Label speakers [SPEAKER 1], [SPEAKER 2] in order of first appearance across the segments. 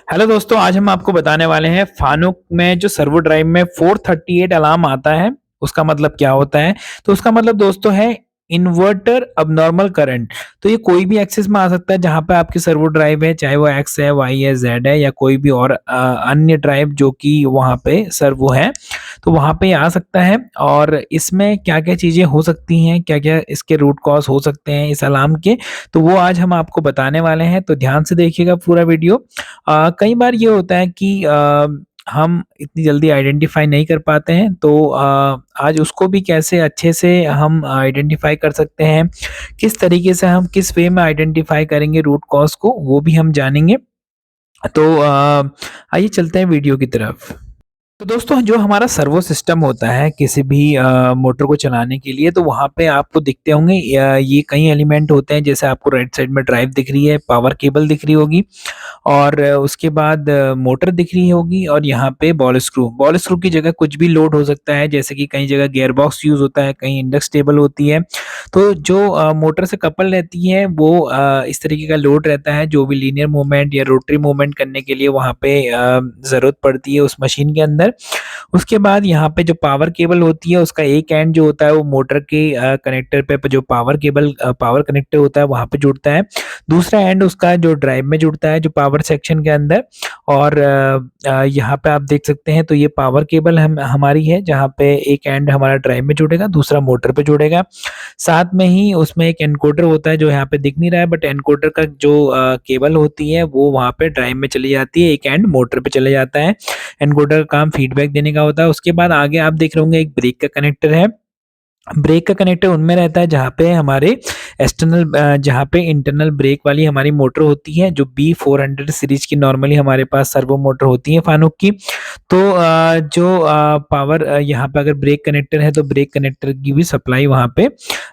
[SPEAKER 1] Hello दोस्तों, आज हम आपको बताने वाले हैं फानुक में जो सर्वो ड्राइव में 438 अलार्म आता है, उसका मतलब क्या होता है? तो उसका मतलब दोस्तों है इन्वर्टर अबनॉर्मल करंट। तो ये कोई भी एक्सिस में आ सकता है जहाँ पे आपकी सर्वो ड्राइव है, चाहे वो एक्स है, वाई है, जेड है या कोई भी और अन्य ड्राइव जो कि वहाँ पे सर्वो है, तो वहाँ पे ये आ सकता है। और इसमें क्या-क्या चीज़ें हो सकती हैं, क्या-क्या इसके रूट कॉज़ हो सकते हैं इस अलार्म के, तो वो आज हम आपको बताने वाले हैं, तो ध्यान से देखिएगा पूरा वीडियो। कई बार ये होता है कि हम इतनी जल्दी आइडेंटिफ़ाई नहीं कर पाते हैं, तो आज उसको भी कैसे अच्छे से हम आइडेंटिफ़ाई कर सकते हैं, किस तरीके से हम किस वे में आइडेंटिफ़ाई करेंगे रूट कॉज़ को, वो भी हम जानेंगे। तो आइए चलते हैं वीडियो की तरफ। तो दोस्तों जो हमारा सर्वो सिस्टम होता है किसी भी मोटर को चलाने के लिए, तो वहाँ पे आपको दिखते होंगे ये कई एलिमेंट होते हैं। जैसे आपको राइट साइड में ड्राइव दिख रही है, पावर केबल दिख रही होगी और उसके बाद मोटर दिख रही होगी और यहाँ पे बॉल स्क्रू की जगह कुछ भी लोड हो सकता है, जैसे कि कई जगह गियर बॉक्स यूज होता है, कहीं इंडक्स टेबल होती है। तो जो मोटर से कपल रहती है वो इस तरीके का लोड रहता है, जो भी लीनियर मूवमेंट या रोटरी मूवमेंट करने के लिए वहाँ पे ज़रूरत पड़ती है उस मशीन के अंदर। उसके बाद यहाँ पे जो पावर केबल होती है उसका एक एंड जो होता है वो मोटर के कनेक्टर पे जो पावर कनेक्टर होता है वहाँ पे जुड़ता है। दूसरा एंड उसका जो ड्राइव में जुड़ता है जो पावर सेक्शन के अंदर। और यहाँ पे आप देख सकते हैं, तो ये पावर केबल हम हमारी है जहाँ पे एक एंड हमारा ड्राइव में जुड़ेगा, दूसरा मोटर पे जुड़ेगा। साथ में ही उसमें एक एनकोडर होता है जो यहाँ पे दिख नहीं रहा है, बट एनकोडर का जो केबल होती है वो वहाँ पे ड्राइव में चली जाती है, एक एंड मोटर पे चले जाता है। एनकोडर का काम फीडबैक देने का होता है। उसके बाद आगे आप देख रहे होंगे एक ब्रेक का कनेक्टर है। ब्रेक का कनेक्टर उनमें रहता है जहाँ पे हमारे जहाँ पे इंटरनल ब्रेक वाली हमारी मोटर होती है, जो B400 सीरीज की नॉर्मली हमारे पास सर्वो मोटर होती है फानुक की। तो जो पावर यहाँ पे अगर ब्रेक कनेक्टर है तो ब्रेक कनेक्टर की भी सप्लाई वहाँ पे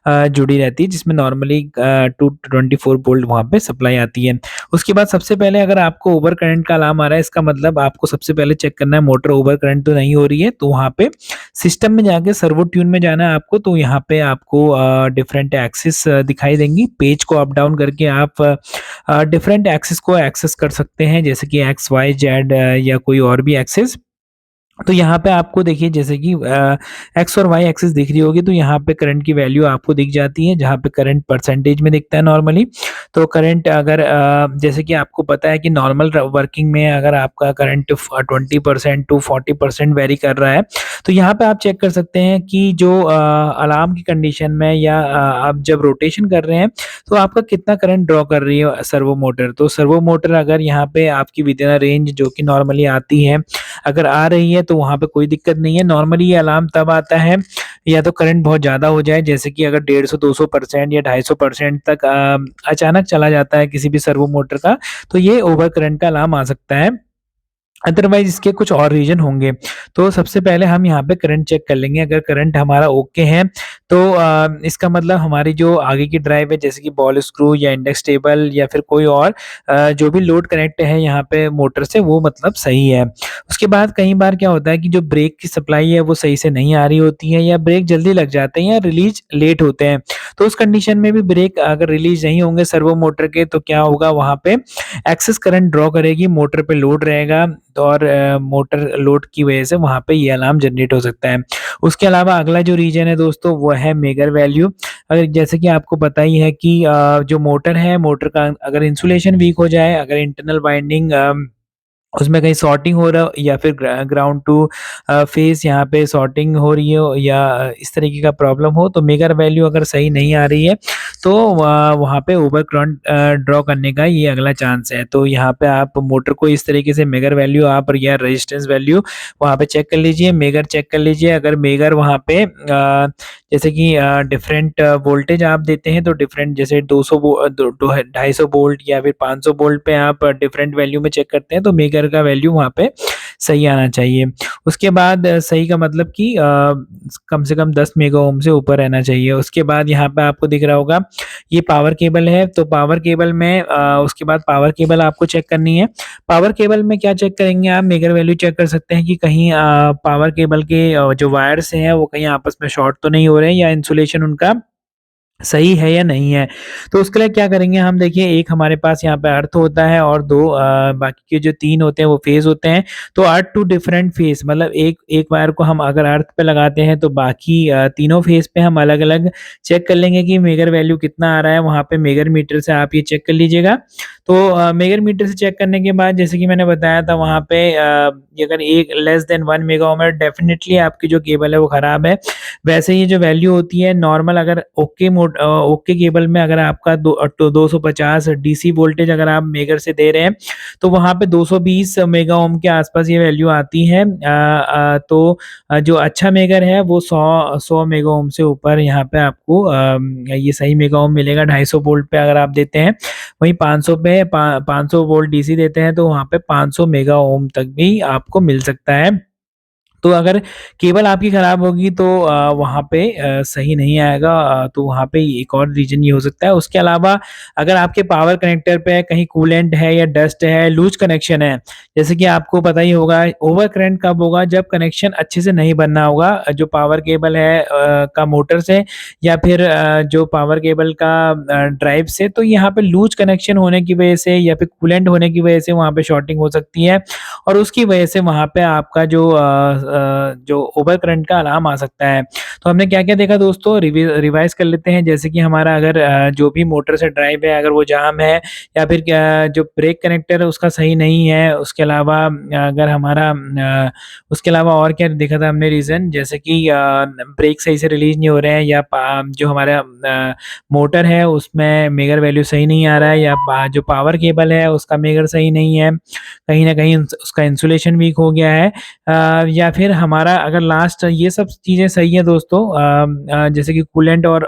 [SPEAKER 1] जुड़ी रहती है, जिसमें नॉर्मली 224 वोल्ट वहाँ पे सप्लाई आती है। उसके बाद सबसे पहले अगर आपको ओवर करंट का अलार्म आ रहा है, इसका मतलब आपको सबसे पहले चेक करना है मोटर ओवर करंट तो नहीं हो रही है। तो वहाँ पे सिस्टम में जाके सर्वो ट्यून में जाना है आपको, तो यहाँ पे आपको डिफरेंट एक्सिस दिखाई देंगी। पेज को अप डाउन करके आप डिफरेंट एक्सिस को एक्सेस कर सकते हैं, जैसे कि एक्स, वाई, जेड या कोई और भी एक्सिस। तो यहाँ पे आपको देखिए जैसे कि एक्स और वाई एक्सिस दिख रही होगी, तो यहाँ पे करंट की वैल्यू आपको दिख जाती है, जहाँ पे करंट परसेंटेज में दिखता है नॉर्मली। तो करंट अगर जैसे कि आपको पता है कि नॉर्मल वर्किंग में अगर आपका करंट 20% टू 40% वेरी कर रहा है, तो यहाँ पे आप चेक कर सकते हैं कि जो अलार्म की कंडीशन में या आप जब रोटेशन कर रहे हैं, तो आपका कितना करंट ड्रॉ कर रही है सर्वो मोटर। तो सर्वो मोटर अगर यहाँ पे आपकी विद इन अ रेंज जो कि नॉर्मली आती है, अगर आ रही है तो वहाँ पे कोई दिक्कत नहीं है। नॉर्मली ये अलार्म तब आता है या तो करंट बहुत ज़्यादा हो जाए, जैसे कि अगर 150-200% या 250% तक अचानक चला जाता है किसी भी सर्वो मोटर का, तो ये ओवर करंट का अलार्म आ सकता है। अदरवाइज़ इसके कुछ और रीज़न होंगे। तो सबसे पहले हम यहाँ पे करंट चेक कर लेंगे। अगर करंट हमारा ओके है, तो इसका मतलब हमारी जो आगे की ड्राइव है, जैसे कि बॉल स्क्रू या इंडेक्स टेबल या फिर कोई और जो भी लोड कनेक्ट है यहाँ पे मोटर से, वो मतलब सही है। उसके बाद कई बार क्या होता है कि जो ब्रेक की सप्लाई है वो सही से नहीं आ रही होती है, या ब्रेक जल्दी लग जाते हैं या रिलीज़ लेट होते हैं। तो उस कंडीशन में भी ब्रेक अगर रिलीज़ नहीं होंगे सर्वो मोटर के, तो क्या होगा, वहाँ पे एक्सेस करंट ड्रॉ करेगी, मोटर पे लोड रहेगा और मोटर लोड की वजह से वहाँ पे ये अलार्म जनरेट हो सकता है। उसके अलावा अगला जो रीज़न है दोस्तों, वो है मेगर वैल्यू। अगर जैसे कि आपको पता ही है कि जो मोटर है, मोटर का अगर इंसुलेशन वीक हो जाए, अगर इंटरनल वाइंडिंग उसमें कहीं शॉर्टिंग हो रहा हो या फिर ग्राउंड टू फेस यहाँ पे शॉर्टिंग हो रही हो या इस तरीके का प्रॉब्लम हो, तो मेगर वैल्यू अगर सही नहीं आ रही है, तो वहाँ पे ओवर करंट ड्रॉ करने का ये अगला चांस है। तो यहाँ पे आप मोटर को इस तरीके से मेगर वैल्यू आप या रेजिस्टेंस वैल्यू वहाँ पे चेक कर लीजिए, मेगर चेक कर लीजिए। अगर मेगर वहाँ पे जैसे कि डिफरेंट वोल्टेज आप देते हैं, तो डिफरेंट जैसे 200 250 वोल्ट या फिर 500 वोल्ट पे आप डिफरेंट वैल्यू में चेक करते हैं, तो मेगर का वैल्यू वहाँ पे सही आना चाहिए। उसके बाद सही का मतलब कि कम से कम 10 मेगा ओम से ऊपर रहना चाहिए। उसके बाद यहाँ पे आपको दिख रहा होगा ये पावर केबल है, तो पावर केबल में उसके बाद पावर केबल आपको चेक करनी है। पावर केबल में क्या चेक करेंगे आप, मेगर वैल्यू चेक कर सकते हैं कि कहीं पावर केबल के जो वायर्स हैं वो कहीं आपस में शॉर्ट तो नहीं हो रहे हैं, या इंसुलेशन उनका सही है या नहीं है। तो उसके लिए क्या करेंगे हम, देखिए एक हमारे पास यहाँ पे अर्थ होता है और 2 बाकी के जो 3 होते हैं वो फेज़ होते हैं। तो अर्थ टू डिफरेंट फेज़, मतलब एक एक वायर को हम अगर अर्थ पे लगाते हैं तो बाकी तीनों फेज़ पे हम अलग-अलग चेक कर लेंगे कि मेगर वैल्यू कितना आ रहा है, वहाँ पे मेगर मीटर से आप ये चेक कर लीजिएगा। तो मेगर मीटर से चेक करने के बाद जैसे कि मैंने बताया था वहाँ पे ये अगर एक लेस देन 1 मेगा ओहम है, डेफ़िनिटली आपकी जो केबल है वो खराब है। वैसे ये जो वैल्यू होती है नॉर्मल, अगर ओके केबल में अगर आपका 250 डीसी वोल्टेज अगर आप मेगर से दे रहे हैं, तो वहाँ पे 220 मेगा ओम के आसपास ये वैल्यू आती है। तो जो अच्छा मेगर है वो 100 मेगा ओम से ऊपर यहाँ पे आपको ये सही मेगा ओम मिलेगा। 250 वोल्ट पे अगर आप देते हैं, वहीं 500 पे 500 वोल्ट डीसी देते हैं तो वहाँ पे 500 मेगा ओम तक भी आपको मिल सकता है। तो अगर केबल आपकी खराब होगी तो वहाँ पे सही नहीं आएगा, तो वहाँ पे एक और रीज़न ये हो सकता है। उसके अलावा अगर आपके पावर कनेक्टर पे कहीं कूलेंट है या डस्ट है, लूज़ कनेक्शन है, जैसे कि आपको पता ही होगा ओवर करंट कब होगा, जब कनेक्शन अच्छे से नहीं बनना होगा जो पावर केबल है का मोटर से या फिर जो पावर केबल का ड्राइव से। तो यहाँ पे लूज़ कनेक्शन होने की वजह से या फिर कूलेंट होने की वजह से वहाँ पे शॉर्टिंग हो सकती है और उसकी वजह से वहाँ पे आपका जो ओवर करंट का अलार्म आ सकता है। तो हमने क्या-क्या देखा दोस्तों, रिवाइज़ कर लेते हैं। जैसे कि हमारा अगर जो भी मोटर से ड्राइव है अगर वो जाम है या फिर क्या जो ब्रेक कनेक्टर है उसका सही नहीं है। उसके अलावा अगर हमारा उसके अलावा और क्या देखा था हमने रीज़न, जैसे कि ब्रेक सही से रिलीज़ नहीं हो रहे हैं या जो हमारा मोटर है उसमें मेगर वैल्यू सही नहीं आ रहा है या जो पावर केबल है उसका मेगर सही नहीं है। कहीं न कहीं उसका इंसुलेशन वीक हो गया है, या फिर हमारा अगर लास्ट ये सब चीज़ें सही है दोस्तों, जैसे कि कूलेंट और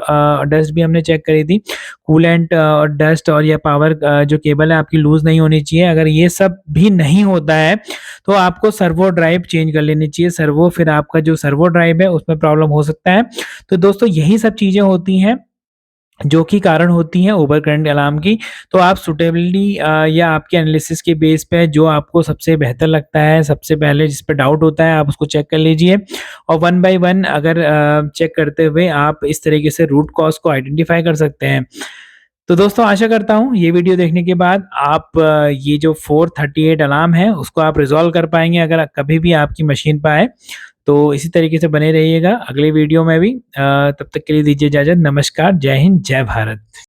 [SPEAKER 1] डस्ट भी हमने चेक करी थी। कूलेंट और डस्ट और या पावर जो केबल है आपकी लूज़ नहीं होनी चाहिए। अगर ये सब भी नहीं होता है, तो आपको सर्वो ड्राइव चेंज कर लेनी चाहिए। फिर आपका जो सर्वो ड्राइव है उसमें प्रॉब्लम हो सकता है। तो दोस्तों यही सब चीज़ें होती हैं जो कि कारण होती हैं ओवर करंट अलार्म की। तो आप सूटेबिलिटी या आपके एनालिसिस के बेस पे जो आपको सबसे बेहतर लगता है, सबसे पहले जिस पे डाउट होता है आप उसको चेक कर लीजिए और वन बाय वन अगर चेक करते हुए आप इस तरीके से रूट कॉज़ को आइडेंटिफ़ाई कर सकते हैं। तो दोस्तों आशा करता हूँ ये वीडियो देखने के बाद आप ये जो 438 अलार्म है उसको आप रिज़ॉल्व कर पाएँगे अगर कभी भी आपकी मशीन पे आए। तो इसी तरीके से बने रहिएगा अगली वीडियो में भी। तब तक के लिए दीजिए इजाज़त। नमस्कार, जय हिंद, जय भारत।